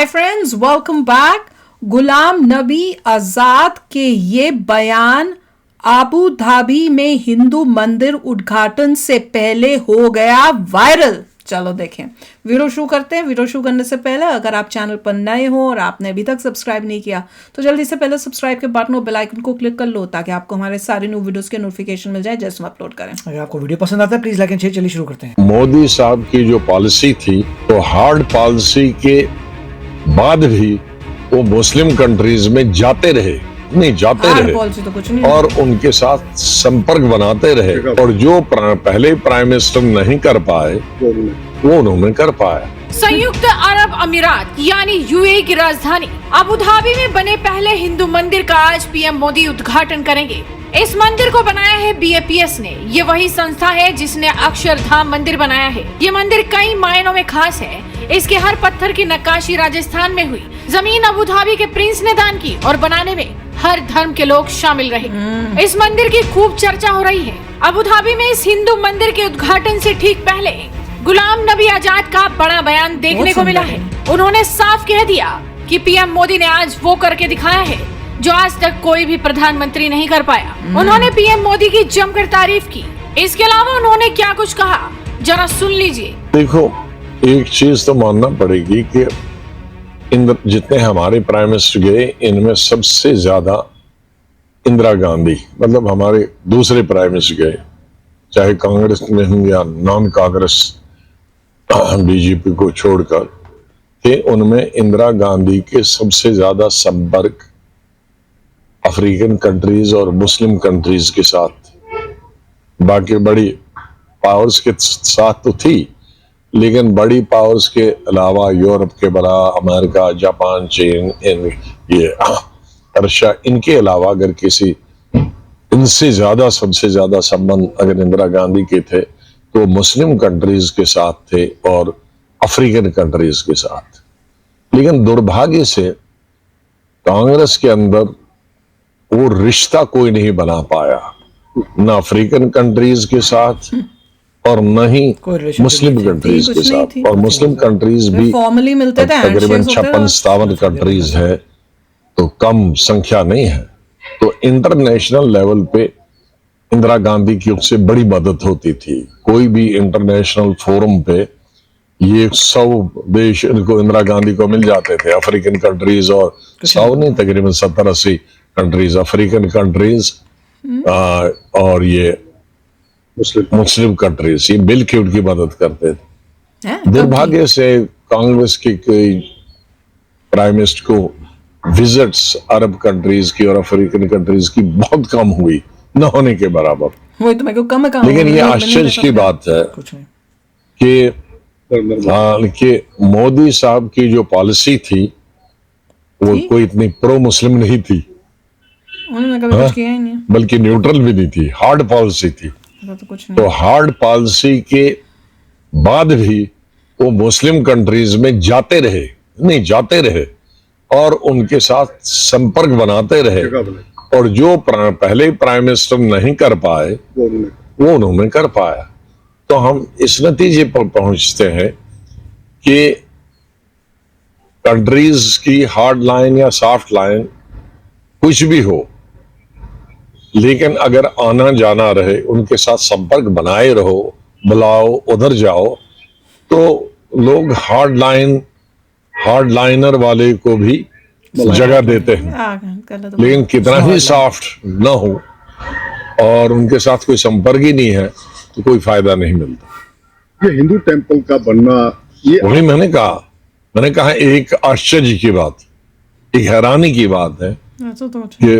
हाय friends, welcome back. Ghulam Nabi Azad के ये बयान आबू धाबी में हिंदू मंदिर उद्घाटन से पहले हो गया वायरल। चलो देखें, वीडियो शुरू करते हैं। वीडियो शुरू करने से पहले अगर आप चैनल पर नए हो और आपने अभी तक सब्सक्राइब नहीं किया तो जल्दी से पहले सब्सक्राइब के बटन और बेल आइकन को क्लिक कर लो ताकि आपको हमारे सारे न्यू वीडियोस के नोटिफिकेशन मिल जाए जैसे हम अपलोड करें। अगर आपको वीडियो पसंद आता है प्लीज लाइक एंड शेयर। चलिए शुरू करते हैं। मोदी साहब की जो पॉलिसी थी तो हार्ड पॉलिसी के बाद भी वो मुस्लिम कंट्रीज में जाते रहे पॉलिसी तो कुछ नहीं और उनके साथ संपर्क बनाते रहे और जो पहले प्राइम मिनिस्टर नहीं कर पाए वो उन्होंने कर पाया। संयुक्त अरब अमीरात यानी यूएई की राजधानी अबू धाबी में बने पहले हिंदू मंदिर का आज पीएम मोदी उद्घाटन करेंगे। इस मंदिर को बनाया है बीएपीएस ने। ये वही संस्था है जिसने अक्षरधाम मंदिर बनाया है। ये मंदिर कई मायनों में खास है। इसके हर पत्थर की नक्काशी राजस्थान में हुई। जमीन अबू धाबी के प्रिंस ने दान की और बनाने में हर धर्म के लोग शामिल रहे। इस मंदिर की खूब चर्चा हो रही है। अबू धाबी में इस हिंदू मंदिर के उद्घाटन से ठीक पहले गुलाम नबी आजाद का बड़ा बयान देखने को मिला है। उन्होंने साफ कह दिया कि पीएम मोदी ने आज वो करके दिखाया है जो आज तक कोई भी प्रधानमंत्री नहीं कर पाया। उन्होंने पीएम मोदी की जमकर तारीफ की। इसके अलावा उन्होंने क्या कुछ कहा जरा सुन लीजिए। देखो, एक चीज तो मानना पड़ेगी कि जितने हमारे प्राइम मिनिस्टर गए इनमें सबसे ज्यादा इंदिरा गांधी, मतलब हमारे दूसरे प्राइम मिनिस्टर गए, चाहे कांग्रेस में हो या नॉन कांग्रेस बीजेपी को छोड़कर, कि उनमें इंदिरा गांधी के सबसे ज्यादा संपर्क अफ्रीकन कंट्रीज और मुस्लिम कंट्रीज के साथ, बाकी बड़ी पावर्स के साथ तो थी लेकिन बड़ी पावर्स के अलावा यूरोप के बड़ा, अमेरिका, जापान, चीन, ये रशिया, इनके अलावा अगर किसी इनसे ज्यादा सबसे ज्यादा संबंध अगर इंदिरा गांधी के थे तो मुस्लिम कंट्रीज के साथ थे और अफ्रीकन कंट्रीज के साथ। लेकिन दुर्भाग्य से कांग्रेस के अंदर वो रिश्ता कोई नहीं बना पाया, न अफ्रीकन कंट्रीज के साथ और न ही मुस्लिम कंट्रीज के साथ। और मुस्लिम कंट्रीज भी फॉर्मली मिलते थे, तकरीबन 56-57 कंट्रीज है, तो कम संख्या नहीं है। तो इंटरनेशनल लेवल पे इंदिरा गांधी की उससे बड़ी मदद होती थी। कोई भी इंटरनेशनल फोरम पे ये 100 देश इनको इंदिरा गांधी को मिल जाते थे, अफ्रीकन कंट्रीज, और 100 नहीं तकरीबन 70-80 कंट्रीज अफ्रीकन कंट्रीज और ये मुस्लिम कंट्रीज, ये मिल के उनकी मदद करते थे। दुर्भाग्य से कांग्रेस की कोई प्राइम मिनिस्टर को विजिट्स अरब कंट्रीज की और अफ्रीकन कंट्रीज की बहुत कम हुई, न होने के बराबर। वही तो मैं को कम लेकिन ये आश्चर्य की बात है कि मोदी साहब की जो पॉलिसी थी वो कोई इतनी प्रो मुस्लिम नहीं थी, उन्होंने कभी कुछ किया ही नहीं, बल्कि न्यूट्रल भी नहीं थी, हार्ड पॉलिसी थी। तो हार्ड पॉलिसी के बाद भी वो मुस्लिम कंट्रीज में जाते रहे और उनके साथ संपर्क बनाते रहे और जो पहले प्राइम मिनिस्टर नहीं कर पाए वो उन्होंने कर पाया। तो हम इस नतीजे पर पहुंचते हैं कि कंट्रीज की हार्ड लाइन या सॉफ्ट लाइन कुछ भी हो, लेकिन अगर आना जाना रहे, उनके साथ संपर्क बनाए रहो, बुलाओ, उधर जाओ, तो लोग हार्ड लाइनर वाले को भी जगह देते हैं। लेकिन कितना ही सॉफ्ट न हो और उनके साथ कोई संपर्क ही नहीं है तो कोई फायदा नहीं मिलता। ये हिंदू टेंपल का बनना, ये वही मैंने कहा एक आश्चर्य की बात, एक हैरानी की बात है कि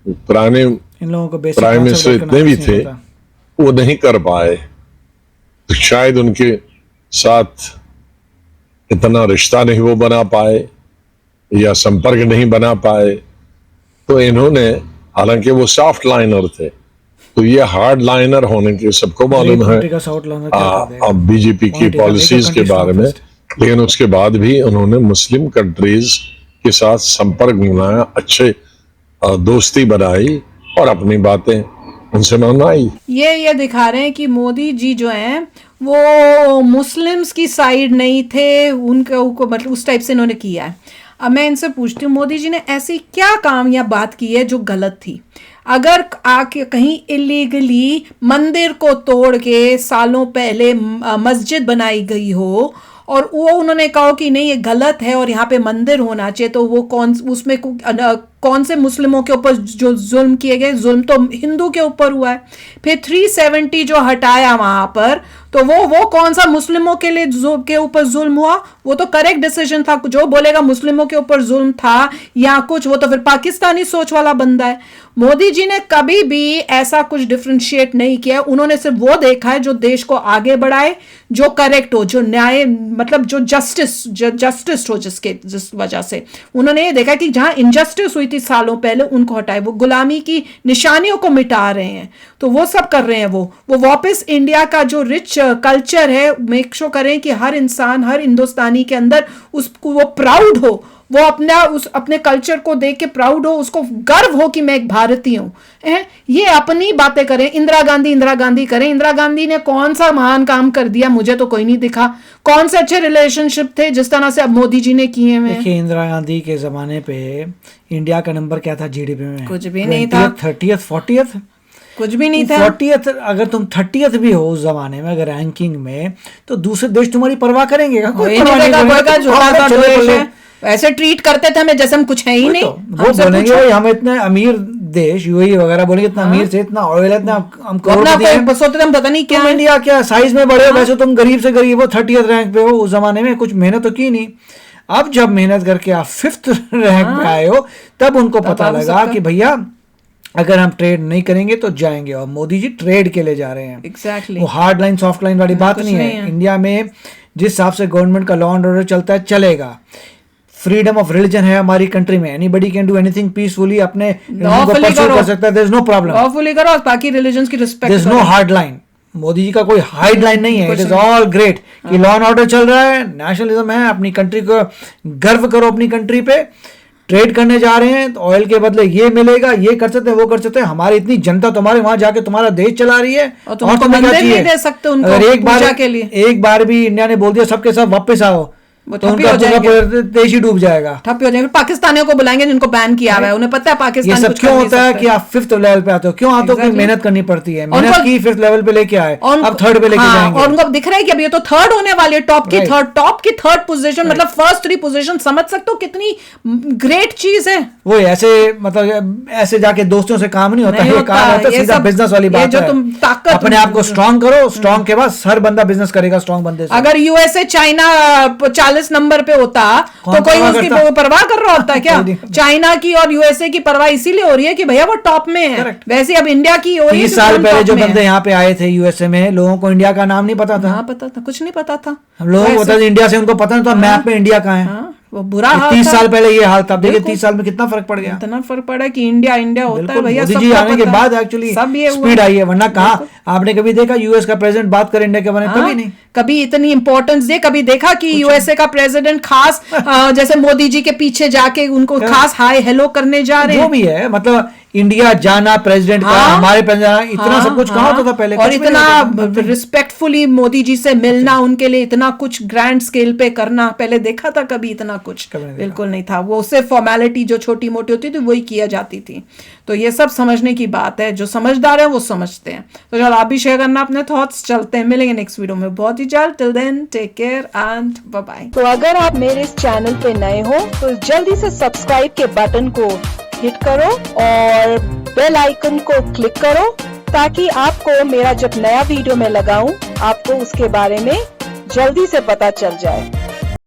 पुराने प्राइम मिनिस्टर इतने भी थे वो नहीं कर पाए, तो शायद उनके साथ इतना रिश्ता नहीं वो बना पाए या संपर्क नहीं बना पाए। तो इन्होंने, हालांकि वो सॉफ्ट लाइनर थे, तो ये हार्ड लाइनर होने के सबको मालूम है अब बीजेपी की पॉलिसीज के बारे में। लेकिन उसके बाद भी उन्होंने मुस्लिम कंट्रीज के साथ संपर्क बनाया, अच्छे दोस्ती बनाई और अपनी बातें उनसे मनवाई। ये दिखा रहे हैं कि मोदी जी जो हैं वो मुस्लिम्स की साइड नहीं थे, उनको मतलब उस टाइप से इन्होंने किया है। अब मैं इनसे पूछती हूँ, मोदी जी ने ऐसी क्या काम या बात की है जो गलत थी? अगर आके कहीं इलीगली मंदिर को तोड़ के सालों पहले मस्जिद बनाई गई हो और वो उन्होंने कहा कि नहीं ये गलत है और यहाँ पे मंदिर होना चाहिए, तो वो उसमें कौन से मुस्लिमों के ऊपर जो जुल्म किए गए? जुल्म तो हिंदू के ऊपर हुआ है। फिर 370 जो हटाया वहां पर, तो वो कौन सा मुस्लिमों के लिए के ऊपर जुल्म हुआ? वो तो करेक्ट डिसीजन था। जो बोलेगा मुस्लिमों के ऊपर जुल्म था या कुछ, वो तो फिर पाकिस्तानी सोच वाला बंदा है। मोदी जी ने कभी भी ऐसा कुछ डिफरेंशिएट नहीं किया। उन्होंने सिर्फ वो देखा है जो देश को आगे बढ़ाए, जो करेक्ट हो, जो न्याय मतलब जो जस्टिस हो, जिस वजह से उन्होंने ये देखा कि जहां इनजस्टिस हुई थी सालों पहले उनको हटाए। वो गुलामी की निशानियों को मिटा रहे हैं, तो वो सब कर रहे हैं। वो वापस इंडिया का जो रिच कल्चर है, मेक श्योर करें कि हर इंसान, हर हिंदुस्तानी के अंदर उसको वो प्राउड हो, वो अपने कल्चर को देख के प्राउड हो, उसको गर्व हो कि मैं एक भारतीय हूं। ये अपनी बातें करें, इंदिरा गांधी करें। इंदिरा गांधी ने कौन सा महान काम कर दिया? मुझे तो कोई नहीं दिखा। कौन से अच्छे रिलेशनशिप थे जिस तरह से अब मोदी जी ने किए हैं? देखिए, इंदिरा गांधी के जमाने पे इंडिया का नंबर क्या था जीडीपी में? कुछ भी नहीं था। 30th 40th कुछ भी नहीं था। 40th, अगर तुम 30th भी हो उस जमाने में, अगर रैंकिंग में, तो दूसरे देश तुम्हारी परवाह करेंगे? ऐसे ट्रीट करते थे हमें जैसे हम कुछ है ही नहीं। वो बोलेंगे हम इतने अमीर देश, यूएई वगैरह बोलेंगे इतना अमीर से, इतना ऑयल है, इतना हम करोड़पति हैं, सोचते हम पता नहीं क्या इंडिया क्या साइज में बड़े हो, वैसे तुम गरीब से गरीब हो, 30th रैंक पे हो। उस जमाने में कुछ मेहनत तो की नहीं। अब जब मेहनत करके आप 5th रैंक पे आए हो, तब उनको पता लगा कि भैया अगर हम ट्रेड नहीं करेंगे तो जाएंगे। और मोदी जी ट्रेड के लिए जा रहे हैं। एग्जैक्टली वो हार्ड लाइन सॉफ्ट लाइन वाली बात नहीं है। इंडिया में जिस हिसाब से गवर्नमेंट का लॉ एंड ऑर्डर चलता है, चलेगा। फ्रीडम ऑफ रिलीजन है हमारी कंट्री में, anybody can do anything peacefully, अपने कर सकता है, there is no problem. Lawfully करो, बाकी रिलीजन्स की respect, there is no hard line. Modi ji का कोई हार्ड लाइन नहीं है। इट इज ऑल ग्रेट कि लॉ एंड ऑर्डर चल रहा है, नेशनलिज्म है, अपनी कंट्री को गर्व करो, अपनी कंट्री पे। ट्रेड करने जा रहे हैं तो ऑयल के बदले ये मिलेगा, ये कर सकते हैं, वो कर सकते हैं। हमारी इतनी जनता तुम्हारे वहां जाके तुम्हारा देश चला रही है और तुम्हें क्या चाहिए? नहीं दे सकते उनको। अगर एक बार भी इंडिया ने बोल दिया सबके सब वापस आओ, तो उनका देश ही डूब जाएगा, ठप हो जाएगा। पाकिस्तानियों को बुलाएंगे जिनको बैन किया हुआ है, उन्हें पता है पाकिस्तान। ये सब क्यों होता है कि आप 5th लेवल पे आते हो? क्यों आते हो? कि मेहनत करनी पड़ती है। मेहनत की 5th लेवल पे लेके आए, अब 3rd पे लेके जाएंगे। और उनको दिख रहा है कि अभी ये तो 3rd होने वाली है, टॉप की 3rd पोजीशन, मतलब फर्स्ट 3 पोजीशन। समझ सकते हो कितनी ग्रेट चीज है वो। ऐसे मतलब ऐसे जाके दोस्तों से काम नहीं होता है, काम होता है सीधा बिजनेस वाली बात है। अपने आप को स्ट्रांग करो, स्ट्रांग के बाद हर बंदा बिजनेस करेगा स्ट्रांग बंदे से। अगर यूएसए चाइना 40 नंबर पे होता तो कोई उसकी परवाह कर रहा होता है क्या? चाइना की और यूएसए की परवाह इसीलिए हो रही है कि भैया वो टॉप में है। वैसे अब इंडिया की हो रही है। 30 साल पहले जो बंदे यहाँ पे आए थे यूएसए में, लोगों को इंडिया का नाम नहीं पता था। पता था, कुछ नहीं पता था। हम लोगों को पता था इंडिया से, उनको पता नहीं था मैप में इंडिया कहाँ है। वो बुरा हाल 30 साल पहले ये हाल था। देखिए 30 साल में कितना फर्क पड़ गया। इतना फर्क पड़ा कि इंडिया होता है भैया। मोदी जी आने के बाद एक्चुअली स्पीड आई है, वरना कहाँ आपने कभी देखा यूएस का प्रेसिडेंट बात करे इंडिया के बारे में? कभी नहीं। कभी इतनी इंपॉर्टेंस दे, कभी देखा कि यूएसए का प्रेसिडेंट खास जैसे मोदी जी के पीछे जाके उनको खास हाय हेलो करने जा रहे हैं? जो भी है, मतलब इंडिया जाना प्रेसिडेंट का, हमारे प्रेसिडेंट इतना सब कुछ कहाँ होता था पहले? और इतना रिस्पेक्टफुली मोदी जी से मिलना, उनके लिए इतना कुछ ग्रैंड स्केल पे करना, पहले देखा था कभी? इतना कुछ बिल्कुल नहीं था। वो सिर्फ फॉर्मेलिटी जो छोटी मोटी होती थी वही किया जाती थी। तो ये सब समझने की बात है, जो समझदार है वो समझते हैं। तो चलो आप भी शेयर करना अपने थॉट्स। चलते हैं, मिलेंगे नेक्स्ट वीडियो में बहुत ही जल्द। Till then take care and bye bye. तो अगर आप मेरे इस चैनल पे नए हो तो जल्दी से सब्सक्राइब के बटन को हिट करो और बेल आइकन को क्लिक करो, ताकि आपको मेरा जब नया वीडियो मैं लगाऊं आपको उसके बारे में जल्दी से पता चल जाए।